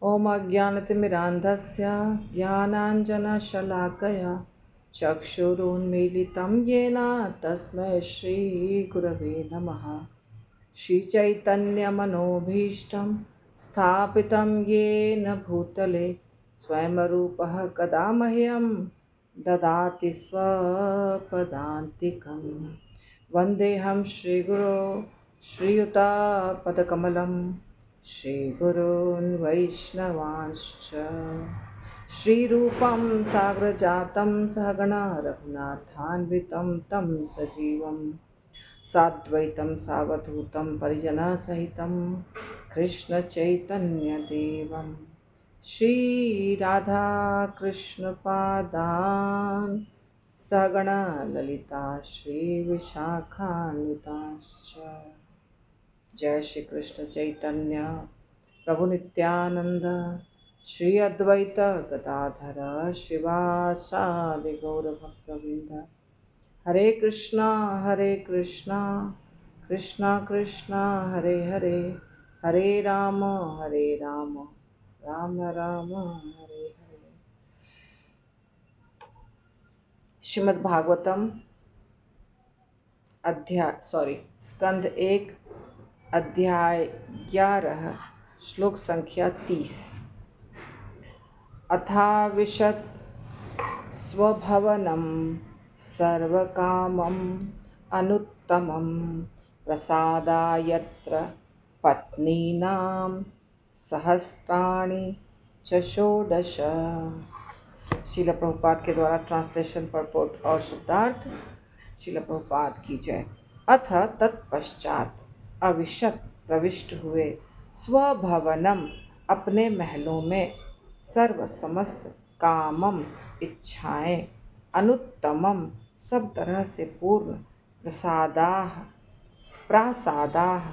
ॐ अज्ञानतिमिरान्धस्य ज्ञानाञ्जनशलाकया चक्षुरुन्मीलितं येन तस्मै श्रीगुरवे नमः। श्रीचैतन्यमनोभीष्टं स्थापितं येन भूतले स्वयं रूपः कदा मह्यं ददाति स्वपदान्तिकं। वन्देऽहं श्रीगुरो श्रीयुतापदकमलं श्रीगुरून् वैष्णवांश्च श्रीरूपं साग्रजातं सहगणा रघुनाथान्वितं तं सजीवं साद्वैतं सावधूतं परिजनसहितं कृष्णचैतन्यदेवं श्रीराधाकृष्णपादान् सहगणा ललिता श्रीविशाखान्विताश्च। जय श्री कृष्ण चैतन्य प्रभु नित्यानंद श्री अद्वैत गदाधर शिवासादि गौर भक्तवृंद। हरे कृष्णा कृष्णा कृष्णा हरे हरे, हरे राम राम राम हरे हरे। श्रीमद् भागवतम स्कंद 1 अध्याय 11 श्लोक संख्या 30। अथाविशत् स्वभवनं सर्वकामम् अनुत्तमं प्रसादायत्र पत्नीनां सहस्राणि च षोडश। श्रील प्रभुपाद के द्वारा ट्रांसलेशन परपोर्ट और शब्दार्थ। श्रील प्रभुपाद की जय। अथ तत्पश्चात अविशत प्रविष्ट हुए, स्वभवनम अपने महलों में, सर्व समस्त कामम इच्छाएं, अनुत्तमम सब तरह से पूर्ण, प्रसादाह प्रासादाह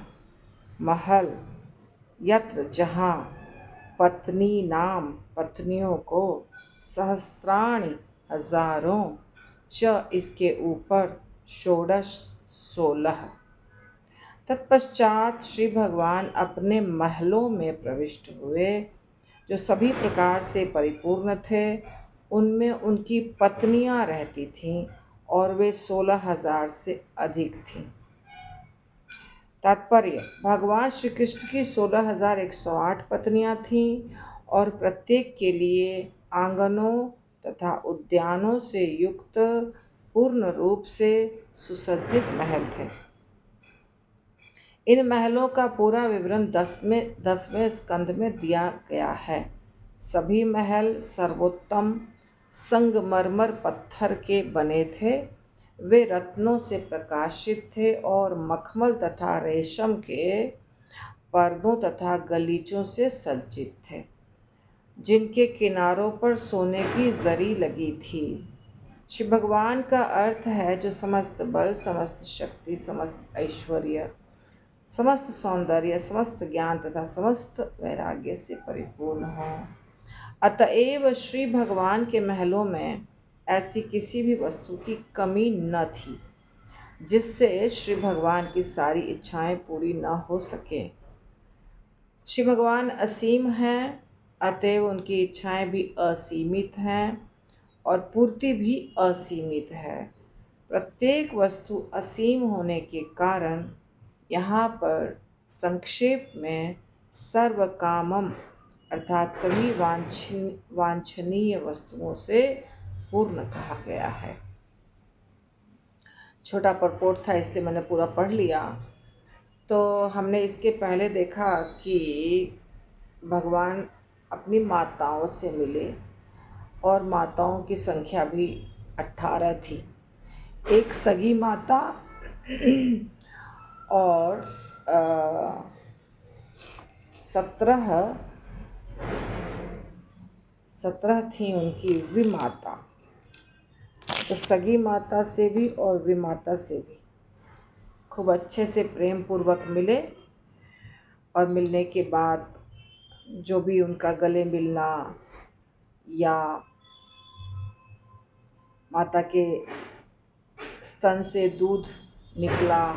महल, यत्र जहाँ, पत्नी नाम पत्नियों को, सहस्त्राणि हजारों, च इसके ऊपर, षोडश 16। तत्पश्चात श्री भगवान अपने महलों में प्रविष्ट हुए, जो सभी प्रकार से परिपूर्ण थे। उनमें उनकी पत्नियां रहती थीं और वे 16,000 से अधिक थीं। तात्पर्य: भगवान श्री कृष्ण की 16,108 पत्नियां थीं और प्रत्येक के लिए आंगनों तथा उद्यानों से युक्त पूर्ण रूप से सुसज्जित महल थे। इन महलों का पूरा विवरण 10वें स्कंद में दिया गया है। सभी महल सर्वोत्तम संगमरमर पत्थर के बने थे। वे रत्नों से प्रकाशित थे और मखमल तथा रेशम के पर्दों तथा गलीचों से सज्जित थे, जिनके किनारों पर सोने की जरी लगी थी। श्री भगवान का अर्थ है जो समस्त बल, समस्त शक्ति, समस्त ऐश्वर्य, समस्त सौंदर्य, समस्त ज्ञान तथा समस्त वैराग्य से परिपूर्ण हो। अतएव श्री भगवान के महलों में ऐसी किसी भी वस्तु की कमी न थी जिससे श्री भगवान की सारी इच्छाएं पूरी न हो सके। श्री भगवान असीम हैं, अतएव उनकी इच्छाएं भी असीमित हैं और पूर्ति भी असीमित है। प्रत्येक वस्तु असीम होने के कारण यहाँ पर संक्षेप में सर्वकामम अर्थात सभी वांछनीय वस्तुओं से पूर्ण कहा गया है। छोटा परपोर्ट था इसलिए मैंने पूरा पढ़ लिया। तो हमने इसके पहले देखा कि भगवान अपनी माताओं से मिले और माताओं की संख्या भी 18 थी। एक सगी माता और 17 थी उनकी विमाता। तो सगी माता से भी और विमाता से भी खूब अच्छे से प्रेम पूर्वक मिले और मिलने के बाद जो भी उनका गले मिलना या माता के स्तन से दूध निकला,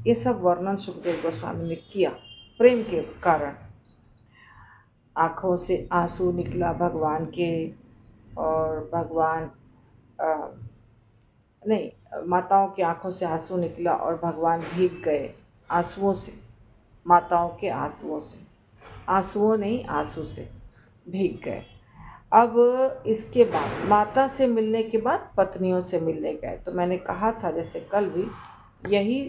ये सब वर्णन सुखदेव गोस्वामी ने किया प्रेम के कारण। आँखों से आंसू निकला भगवान के, और भगवान नहीं, माताओं की आंखों से आंसू निकला और भगवान भीग गए आंसुओं से, माताओं के आंसुओं से, आंसुओं नहीं आंसू से भीग गए। अब इसके बाद माता से मिलने के बाद पत्नियों से मिलने गए। तो मैंने कहा था जैसे कल भी, यही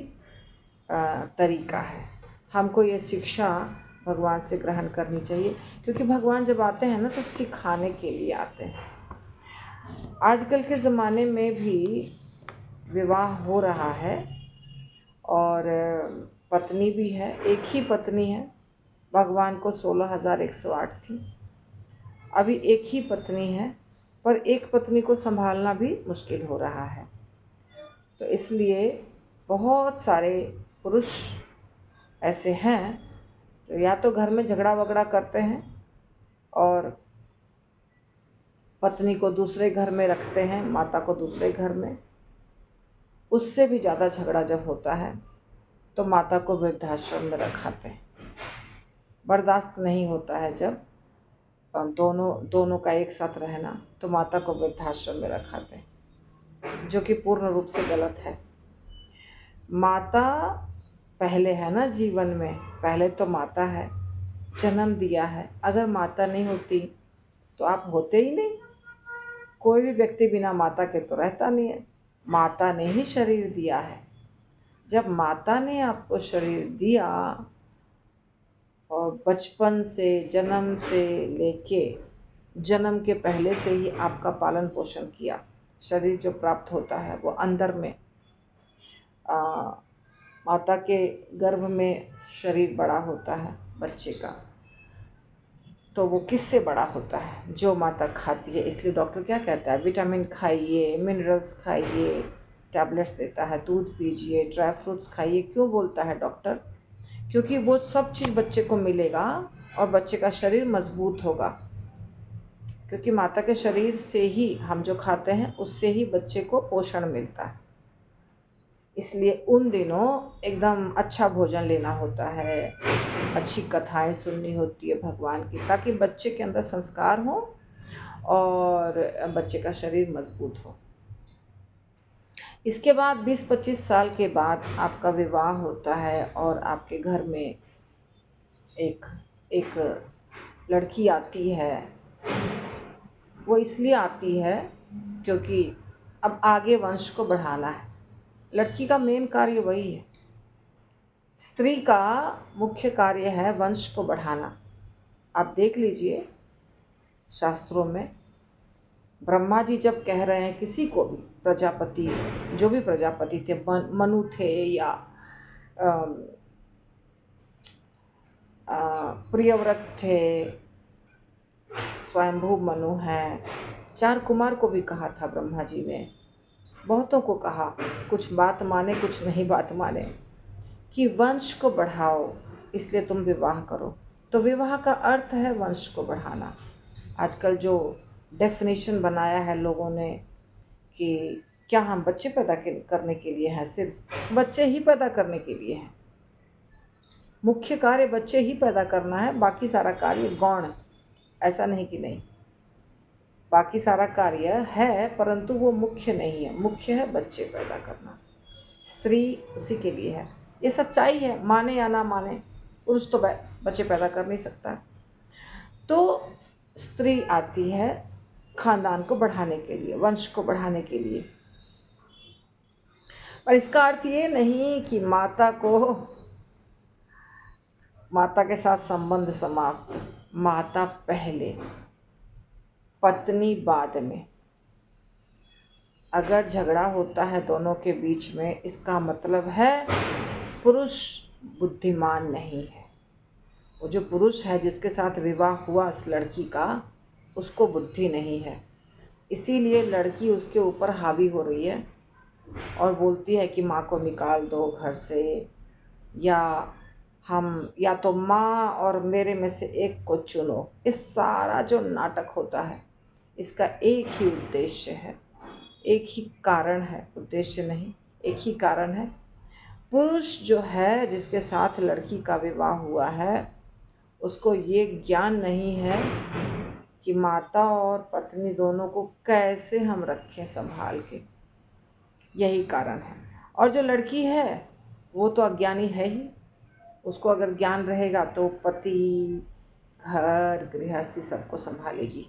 तरीका है। हमको ये शिक्षा भगवान से ग्रहण करनी चाहिए, क्योंकि भगवान जब आते हैं ना तो सिखाने के लिए आते हैं। आजकल के ज़माने में भी विवाह हो रहा है और पत्नी भी है, एक ही पत्नी है। भगवान को 16,108 थी, अभी एक ही पत्नी है, पर एक पत्नी को संभालना भी मुश्किल हो रहा है। तो इसलिए बहुत सारे पुरुष ऐसे हैं जो या तो घर में झगड़ा वगड़ा करते हैं और पत्नी को दूसरे घर में रखते हैं, माता को दूसरे घर में। उससे भी ज़्यादा झगड़ा जब होता है तो माता को वृद्धाश्रम में रखाते हैं। बर्दाश्त नहीं होता है जब दोनों का एक साथ रहना, तो माता को वृद्धाश्रम में रखाते हैं, जो कि पूर्ण रूप से गलत है। माता पहले है ना जीवन में, पहले तो माता है, जन्म दिया है। अगर माता नहीं होती तो आप होते ही नहीं। कोई भी व्यक्ति बिना माता के तो रहता नहीं है। माता ने ही शरीर दिया है। जब माता ने आपको शरीर दिया और बचपन से, जन्म से लेके जन्म के पहले से ही आपका पालन पोषण किया, शरीर जो प्राप्त होता है वो अंदर में माता के गर्भ में शरीर बड़ा होता है बच्चे का, तो वो किससे बड़ा होता है? जो माता खाती है। इसलिए डॉक्टर क्या कहता है? विटामिन खाइए, मिनरल्स खाइए, टैबलेट्स देता है, दूध पीजिए, ड्राई फ्रूट्स खाइए। क्यों बोलता है डॉक्टर? क्योंकि वो सब चीज़ बच्चे को मिलेगा और बच्चे का शरीर मजबूत होगा। क्योंकि माता के शरीर से ही हम जो खाते हैं उससे ही बच्चे को पोषण मिलता है। इसलिए उन दिनों एकदम अच्छा भोजन लेना होता है, अच्छी कथाएं सुननी होती है भगवान की, ताकि बच्चे के अंदर संस्कार हो और बच्चे का शरीर मजबूत हो। इसके बाद 20-25 साल के बाद आपका विवाह होता है और आपके घर में एक एक लड़की आती है। वो इसलिए आती है क्योंकि अब आगे वंश को बढ़ाना है। लड़की का मेन कार्य वही है। स्त्री का मुख्य कार्य है वंश को बढ़ाना। आप देख लीजिए शास्त्रों में, ब्रह्मा जी जब कह रहे हैं किसी को भी, प्रजापति, जो भी प्रजापति थे, मनु थे या प्रियव्रत थे, स्वयंभू मनु हैं, 4 कुमार को भी कहा था ब्रह्मा जी ने, बहुतों को कहा, कुछ बात माने कुछ नहीं बात माने, कि वंश को बढ़ाओ, इसलिए तुम विवाह करो। तो विवाह का अर्थ है वंश को बढ़ाना। आजकल जो डेफिनेशन बनाया है लोगों ने कि क्या हम बच्चे पैदा करने के लिए हैं, सिर्फ बच्चे ही पैदा करने के लिए हैं, मुख्य कार्य बच्चे ही पैदा करना है, बाकी सारा कार्य गौण। ऐसा नहीं कि नहीं, बाकी सारा कार्य है परंतु वो मुख्य नहीं है। मुख्य है बच्चे पैदा करना, स्त्री उसी के लिए है। ये सच्चाई है, माने या ना माने, पुरुष तो बच्चे पैदा कर नहीं सकता। तो स्त्री आती है खानदान को बढ़ाने के लिए, वंश को बढ़ाने के लिए। पर इसका अर्थ ये नहीं कि माता के साथ संबंध समाप्त, माता पहले, पत्नी बाद में। अगर झगड़ा होता है दोनों के बीच में, इसका मतलब है पुरुष बुद्धिमान नहीं है। वो जो पुरुष है जिसके साथ विवाह हुआ इस लड़की का, उसको बुद्धि नहीं है। इसीलिए लड़की उसके ऊपर हावी हो रही है और बोलती है कि माँ को निकाल दो घर से, या तो माँ और मेरे में से एक को चुनो। इस सारा जो नाटक होता है, इसका एक ही उद्देश्य है, एक ही कारण है, उद्देश्य नहीं, एक ही कारण है। पुरुष जो है जिसके साथ लड़की का विवाह हुआ है, उसको ये ज्ञान नहीं है कि माता और पत्नी दोनों को कैसे हम रखें संभाल के। यही कारण है। और जो लड़की है वो तो अज्ञानी है ही। उसको अगर ज्ञान रहेगा तो पति, घर, गृहस्थी सबको संभालेगी।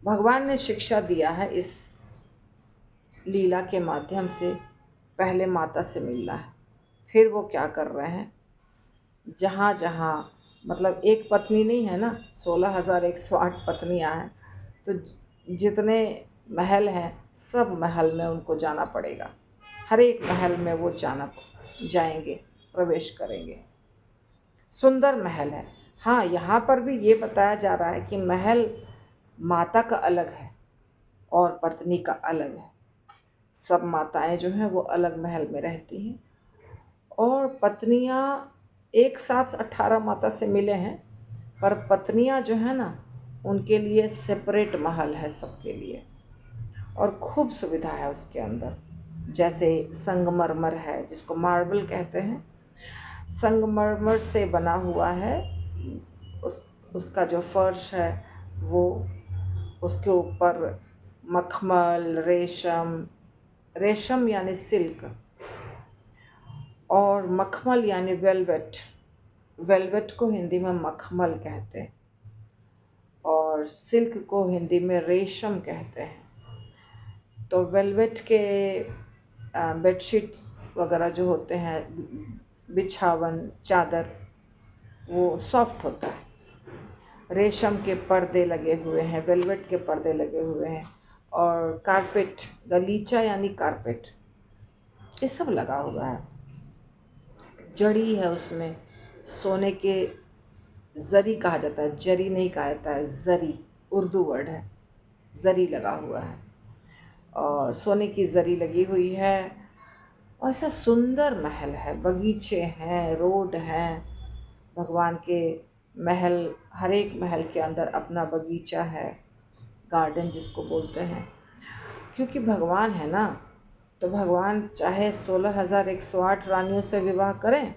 भगवान ने शिक्षा दिया है इस लीला के माध्यम से। पहले माता से मिलना है, फिर वो क्या कर रहे हैं, जहाँ जहाँ, मतलब एक पत्नी नहीं है ना, 16,108 पत्नियाँ हैं, तो जितने महल हैं सब महल में उनको जाना पड़ेगा। हर एक महल में वो जाएंगे, प्रवेश करेंगे। सुंदर महल है। हाँ, यहाँ पर भी ये बताया जा रहा है कि महल माता का अलग है और पत्नी का अलग है। सब माताएं जो हैं वो अलग महल में रहती हैं और पत्नियां एक साथ 18 माता से मिले हैं, पर पत्नियां जो है ना उनके लिए सेपरेट महल है सबके लिए। और खूब सुविधा है उसके अंदर, जैसे संगमरमर है जिसको मार्बल कहते हैं। संगमरमर से बना हुआ है उसका जो फर्श है वो, उसके ऊपर मखमल, रेशम यानी सिल्क, और मखमल यानी वेलवेट। वेलवेट को हिंदी में मखमल कहते हैं और सिल्क को हिंदी में रेशम कहते हैं। तो वेलवेट के बेडशीट्स वगैरह जो होते हैं, बिछावन, चादर, वो सॉफ्ट होता है। रेशम के पर्दे लगे हुए हैं, वेलवेट के पर्दे लगे हुए हैं, और कारपेट, गलीचा यानी कारपेट, ये सब लगा हुआ है। जड़ी है उसमें, सोने के जरी कहा जाता है, जरी नहीं कहा जाता है, जरी उर्दू वर्ड है। जरी लगा हुआ है और सोने की जरी लगी हुई है। और ऐसा सुंदर महल है, बगीचे हैं, रोड हैं। भगवान के महल, हर एक महल के अंदर अपना बगीचा है, गार्डन जिसको बोलते हैं। क्योंकि भगवान है ना, तो भगवान चाहे 16,108 रानियों से विवाह करें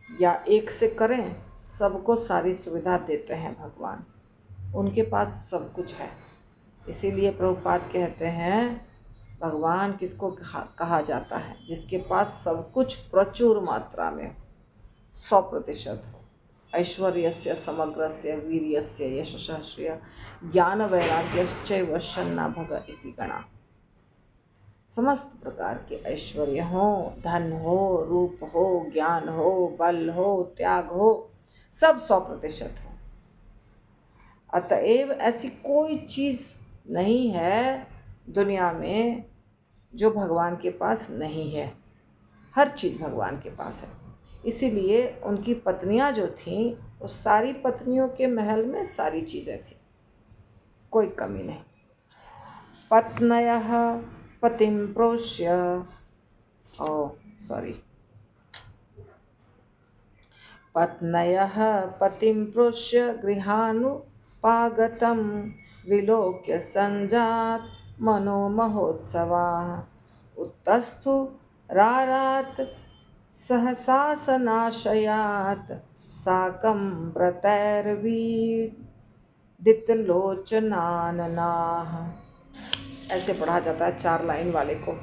या एक से करें, सबको सारी सुविधा देते हैं भगवान। उनके पास सब कुछ है। इसीलिए प्रभुपाद कहते हैं भगवान किसको कहा जाता है, जिसके पास सब कुछ प्रचुर मात्रा में 100% हो। ऐश्वर्यस्य समग्रस्य वीर्यस्य यशः श्रिय ज्ञान वैराग्यश्चैव शन्ना भग इति गणा। समस्त प्रकार के ऐश्वर्य हो, धन हो, रूप हो, ज्ञान हो, बल हो, त्याग हो, सब 100% हो। अतएव ऐसी कोई चीज़ नहीं है दुनिया में जो भगवान के पास नहीं है। हर चीज़ भगवान के पास है। इसीलिए उनकी पत्नियां जो थीं, उस सारी पत्नियों के महल में सारी चीज़ें थीं, कोई कमी नहीं। पत्न्यः पतिं प्रोष्य, पत्न्यः पतिं प्रोष्य गृहानुपागतं विलोक्य संजात मनोमहोत्सवाः उत्तस्थु रारात् सहसासनाशयात् साकं व्रतैर्वीडितलोचनाननाः। ऐसे पढ़ा जाता है 4 लाइन वाले को।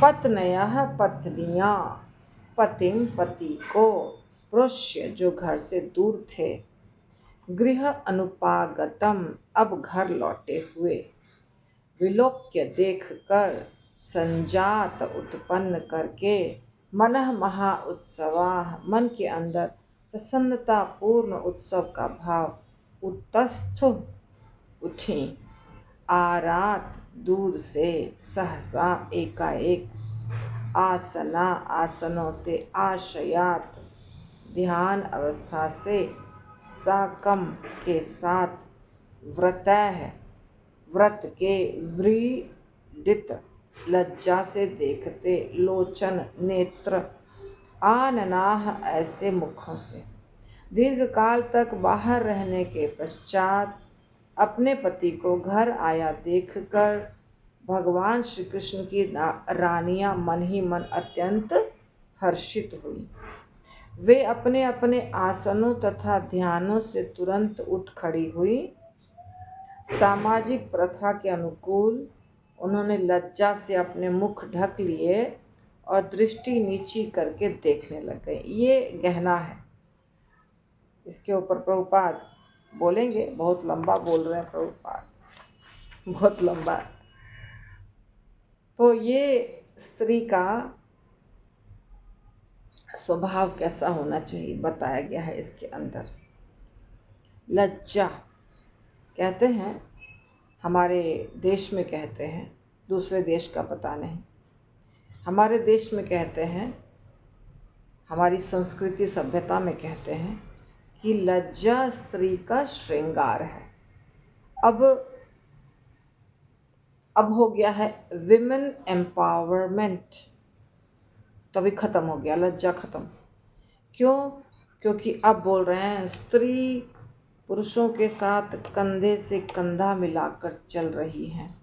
पत्न्यः पत्नियां, पतिं पति को, प्रोष्य जो घर से दूर थे, गृह अनुपागतम अब घर लौटे हुए, विलोक्य देख कर, संजात उत्पन्न करके, मनः महा उत्सवाः मन के अंदर प्रसन्नता पूर्ण उत्सव का भाव, उत्तस्थ उठी, आरात दूर से, सहसा एकाएक, आसना आसनों से, आशयात ध्यान अवस्था से, साकम के साथ, व्रतः व्रत के, व्रीडित लज्जा से देखते, लोचन नेत्र, आननाह ऐसे मुखों से, दीर्घ काल तक बाहर रहने के पश्चात अपने पति को घर आया देखकर भगवान श्री कृष्ण की रानियां मन ही मन अत्यंत हर्षित हुई। वे अपने अपने आसनों तथा ध्यानों से तुरंत उठ खड़ी हुई। सामाजिक प्रथा के अनुकूल उन्होंने लज्जा से अपने मुख ढक लिए और दृष्टि नीची करके देखने लग गए। ये गहना है, इसके ऊपर प्रभुपाद बोलेंगे। बहुत लंबा बोल रहे हैं प्रभुपाद, बहुत लंबा। तो ये स्त्री का स्वभाव कैसा होना चाहिए बताया गया है इसके अंदर। लज्जा कहते हैं, हमारे देश में कहते हैं, दूसरे देश का पता नहीं, हमारे देश में कहते हैं, हमारी संस्कृति सभ्यता में कहते हैं कि लज्जा स्त्री का श्रृंगार है। अब हो गया है विमेन एम्पावरमेंट, तो अभी ख़त्म हो गया, लज्जा ख़त्म। क्यों? क्योंकि अब बोल रहे हैं स्त्री पुरुषों के साथ कंधे से कंधा मिलाकर चल रही हैं।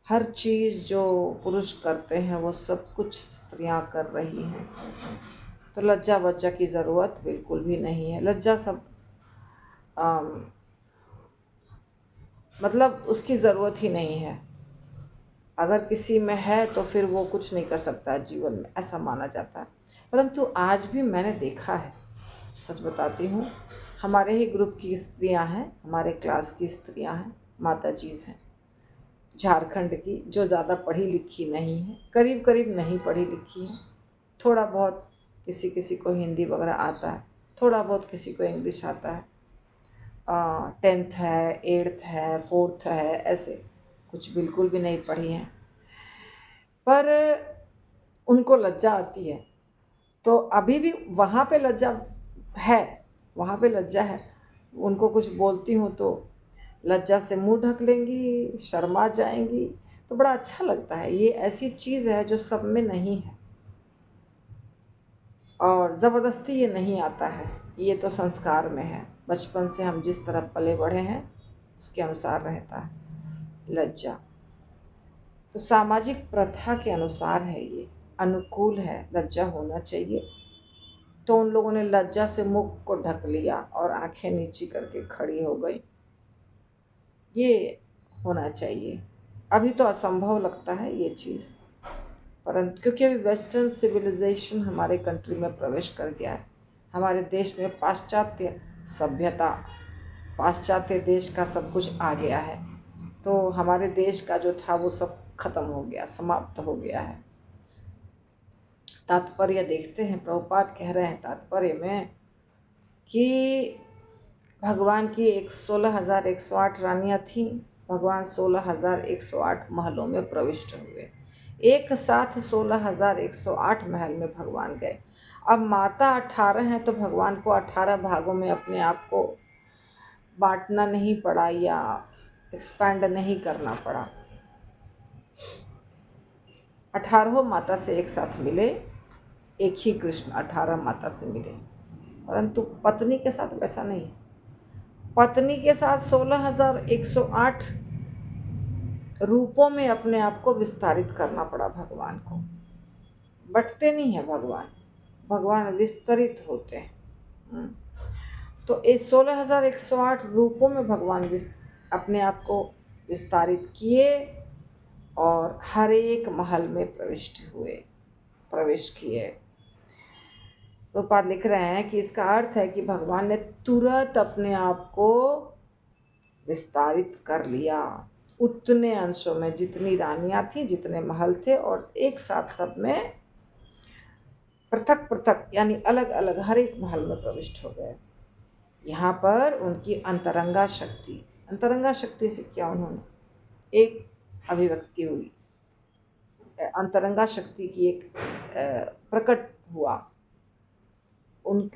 हर चीज़ जो पुरुष करते हैं वो सब कुछ स्त्रियां कर रही हैं। तो लज्जा वज्जा की ज़रूरत बिल्कुल भी नहीं है। लज्जा सब मतलब उसकी ज़रूरत ही नहीं है। अगर किसी में है तो फिर वो कुछ नहीं कर सकता जीवन में, ऐसा माना जाता है। परंतु आज भी मैंने देखा है, सच बताती हूँ, हमारे ही ग्रुप की स्त्रियां हैं, हमारे क्लास की स्त्रियां हैं, माता जीज हैं, झारखंड की, जो ज़्यादा पढ़ी लिखी नहीं है, करीब करीब नहीं पढ़ी लिखी है। थोड़ा बहुत किसी किसी को हिंदी वगैरह आता है, थोड़ा बहुत किसी को इंग्लिश आता है, 10th है, 8th है, 4th है, ऐसे कुछ बिल्कुल भी नहीं पढ़ी हैं, पर उनको लज्जा आती है। तो अभी भी वहाँ पे लज्जा है, वहाँ पे लज्जा है। उनको कुछ बोलती हूँ तो लज्जा से मुंह ढक लेंगी, शर्मा जाएंगी, तो बड़ा अच्छा लगता है। ये ऐसी चीज़ है जो सब में नहीं है, और ज़बरदस्ती ये नहीं आता है, ये तो संस्कार में है। बचपन से हम जिस तरह पले बढ़े हैं उसके अनुसार रहता है लज्जा। तो सामाजिक प्रथा के अनुसार है, ये अनुकूल है, लज्जा होना चाहिए। तो उन लोगों ने लज्जा से मुख को ढक लिया और आंखें नीची करके खड़ी हो गई। ये होना चाहिए। अभी तो असंभव लगता है ये चीज़, परंतु क्योंकि अभी वेस्टर्न सिविलाइजेशन हमारे कंट्री में प्रवेश कर गया है, हमारे देश में पाश्चात्य सभ्यता, पाश्चात्य देश का सब कुछ आ गया है, तो हमारे देश का जो था वो सब खत्म हो गया, समाप्त हो गया है। तात्पर्य देखते हैं, प्रभुपाद कह रहे हैं तात्पर्य में कि भगवान की 16,108 रानियाँ थीं। भगवान 16,108 महलों में प्रविष्ट हुए। एक साथ 16,108 महल में भगवान गए। अब माता 18 हैं तो भगवान को 18 भागों में अपने आप को बांटना नहीं पड़ा या एक्सपैंड नहीं करना पड़ा। 18 माता से एक साथ मिले, एक ही कृष्ण 18 माता से मिले। परंतु पत्नी के साथ वैसा नहीं है। पत्नी के साथ 16,108 रूपों में अपने आप को विस्तारित करना पड़ा भगवान को। बटते नहीं है भगवान, भगवान विस्तरित होते हैं। तो इस 16,108 रूपों में भगवान अपने आप को विस्तारित किए और हर एक महल में प्रवेश किए। प्रभुपाद लिख रहे हैं कि इसका अर्थ है कि भगवान ने तुरंत अपने आप को विस्तारित कर लिया, उतने अंशों में जितनी रानियां थी, जितने महल थे, और एक साथ सब में पृथक पृथक यानी अलग अलग हर एक महल में प्रविष्ट हो गए। यहाँ पर उनकी अंतरंगा शक्ति से क्या उन्होंने एक अभिव्यक्ति हुई, अंतरंगा शक्ति की एक प्रकट हुआ, उन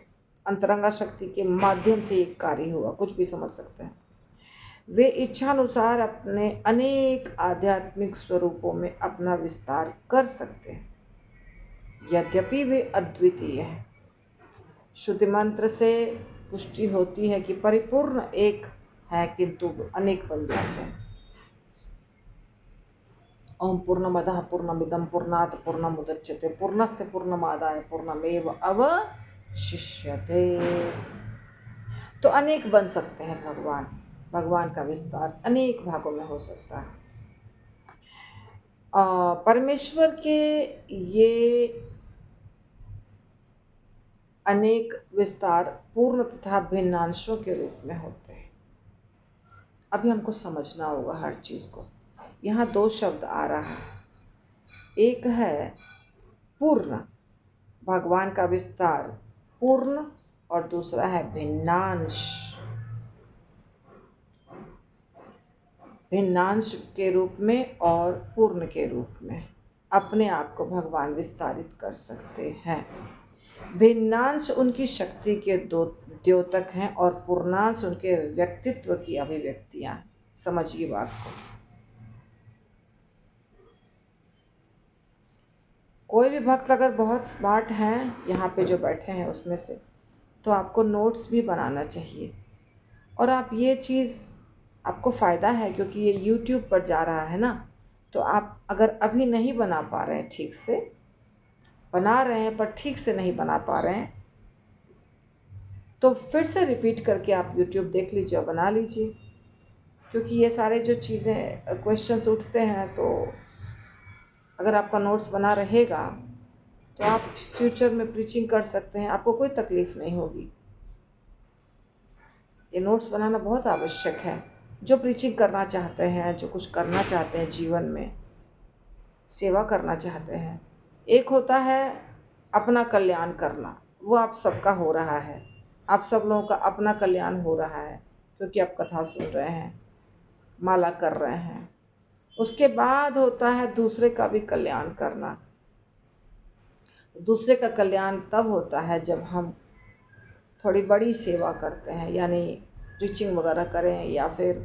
अंतरंगा शक्ति के माध्यम से एक कार्य हुआ, कुछ भी समझ सकते हैं। वे इच्छानुसार अपने अनेक आध्यात्मिक स्वरूपों में अपना विस्तार कर सकते हैं, यद्यपि वे अद्वितीय हैं। श्रुति मंत्र से पुष्टि होती है कि परिपूर्ण एक है किंतु अनेक बन जाते हैं। ओम पूर्णमदः पूर्णमिदं पूर्णात् पूर्णमुदच्यते पूर्णस्य पूर्णमादाय पूर्णमेव अवशिष्यते। शिष्यते। तो अनेक बन सकते हैं भगवान। भगवान का विस्तार अनेक भागों में हो सकता है। परमेश्वर के ये अनेक विस्तार पूर्ण तथा भिन्नांशों के रूप में होते हैं। अभी हमको समझना होगा हर चीज़ को। यहाँ दो शब्द आ रहा है, एक है पूर्ण, भगवान का विस्तार पूर्ण, और दूसरा है भिन्नांश। भिन्नांश के रूप में और पूर्ण के रूप में अपने आप को भगवान विस्तारित कर सकते हैं। भिन्नांश उनकी शक्ति के द्योतक हैं और पूर्णांश उनके व्यक्तित्व की अभिव्यक्तियां। समझिए बात को। कोई भी भक्त अगर बहुत स्मार्ट हैं, यहाँ पे जो बैठे हैं उसमें से, तो आपको नोट्स भी बनाना चाहिए। और आप ये चीज़, आपको फ़ायदा है क्योंकि ये YouTube पर जा रहा है ना, तो आप अगर अभी नहीं बना पा रहे हैं ठीक से, बना रहे हैं पर ठीक से नहीं बना पा रहे हैं, तो फिर से रिपीट करके आप YouTube देख लीजिए और बना लीजिए। क्योंकि ये सारे जो चीज़ें क्वेश्चंस उठते हैं, तो अगर आपका नोट्स बना रहेगा तो आप फ्यूचर में प्रीचिंग कर सकते हैं, आपको कोई तकलीफ़ नहीं होगी। ये नोट्स बनाना बहुत आवश्यक है। जो प्रीचिंग करना चाहते हैं, जो कुछ करना चाहते हैं जीवन में, सेवा करना चाहते हैं, एक होता है अपना कल्याण करना, वो आप सबका हो रहा है। आप सब लोगों का अपना कल्याण हो रहा है क्योंकि आप कथा सुन रहे हैं, माला कर रहे हैं। उसके बाद होता है दूसरे का भी कल्याण करना। दूसरे का कल्याण तब होता है जब हम थोड़ी बड़ी सेवा करते हैं, यानी प्रीचिंग वगैरह करें, या फिर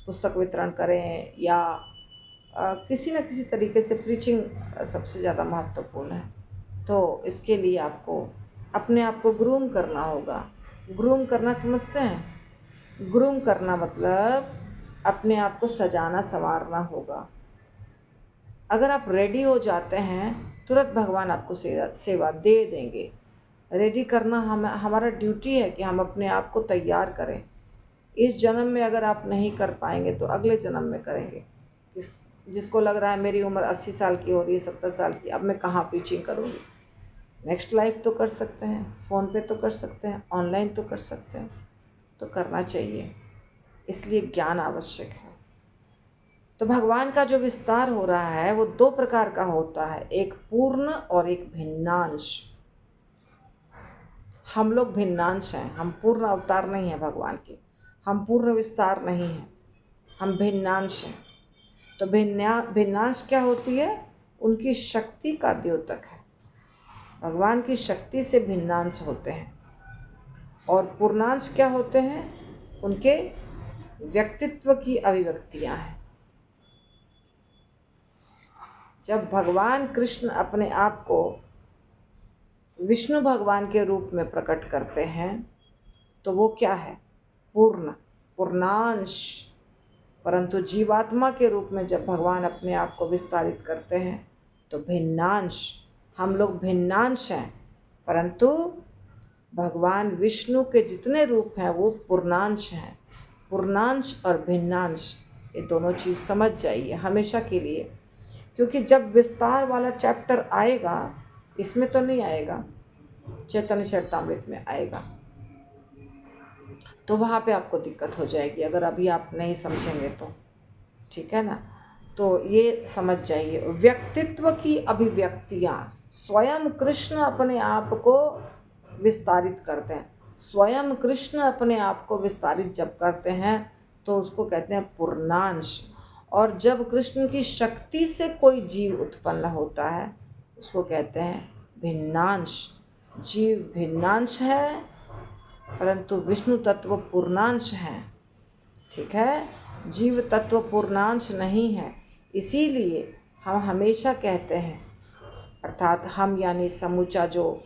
पुस्तक वितरण करें, या किसी न किसी तरीके से प्रीचिंग सबसे ज़्यादा महत्वपूर्ण है। तो इसके लिए आपको अपने आप को ग्रूम करना होगा। ग्रूम करना समझते हैं? ग्रूम करना मतलब अपने आप को सजाना संवारना होगा। अगर आप रेडी हो जाते हैं, तुरंत भगवान आपको सेवा दे देंगे। रेडी करना हमारा ड्यूटी है कि हम अपने आप को तैयार करें। इस जन्म में अगर आप नहीं कर पाएंगे तो अगले जन्म में करेंगे। जिसको लग रहा है मेरी उम्र 80 साल की हो रही है, 70 साल की, अब मैं कहाँ प्रीचिंग करूँगी, नेक्स्ट लाइफ तो कर सकते हैं, फ़ोन पे तो कर सकते हैं, ऑनलाइन तो कर सकते हैं, तो करना चाहिए। इसलिए ज्ञान आवश्यक है। तो भगवान का जो विस्तार हो रहा है वो दो प्रकार का होता है, एक पूर्ण और एक भिन्नांश। हम लोग भिन्नांश हैं, हम पूर्ण अवतार नहीं हैं भगवान के, हम पूर्ण विस्तार नहीं हैं, हम भिन्नांश हैं। तो भिन्नांश क्या होती है? उनकी शक्ति का द्योतक है। भगवान की शक्ति से भिन्नांश होते हैं। और पूर्णांश क्या होते हैं? उनके व्यक्तित्व की अभिव्यक्तियां हैं। जब भगवान कृष्ण अपने आप को विष्णु भगवान के रूप में प्रकट करते हैं तो वो क्या है? पूर्ण, पूर्णांश। परंतु जीवात्मा के रूप में जब भगवान अपने आप को विस्तारित करते हैं तो भिन्नांश। हम लोग भिन्नांश हैं, परंतु भगवान विष्णु के जितने रूप हैं वो पूर्णांश हैं। पूर्णांश और भिन्नांश, ये दोनों चीज़ समझ जाइए हमेशा के लिए। क्योंकि जब विस्तार वाला चैप्टर आएगा, इसमें तो नहीं आएगा, चैतन्य चरितामृत में आएगा, तो वहाँ पे आपको दिक्कत हो जाएगी अगर अभी आप नहीं समझेंगे तो। ठीक है ना? तो ये समझ जाइए, व्यक्तित्व की अभिव्यक्तियाँ। स्वयं कृष्ण अपने आप को विस्तारित करते हैं। स्वयं कृष्ण अपने आप को विस्तारित जब करते हैं तो उसको कहते हैं पूर्णांश। और जब कृष्ण की शक्ति से कोई जीव उत्पन्न होता है उसको कहते हैं भिन्नांश। जीव भिन्नांश है परंतु विष्णु तत्व पूर्णांश है। ठीक है? जीव तत्व पूर्णांश नहीं है। इसीलिए हम हमेशा कहते हैं, अर्थात हम यानी समूचा जो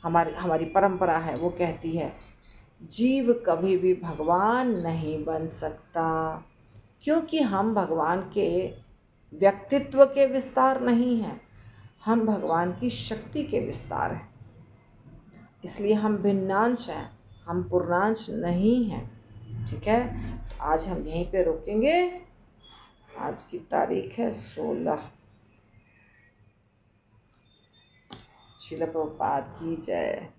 हमारी परंपरा है वो कहती है, जीव कभी भी भगवान नहीं बन सकता, क्योंकि हम भगवान के व्यक्तित्व के विस्तार नहीं हैं, हम भगवान की शक्ति के विस्तार हैं। इसलिए हम भिन्नांश हैं, हम पूर्णांश नहीं हैं। ठीक है, तो आज हम यहीं पे रुकेंगे। आज की तारीख है 16। श्रील प्रभुपाद की जय।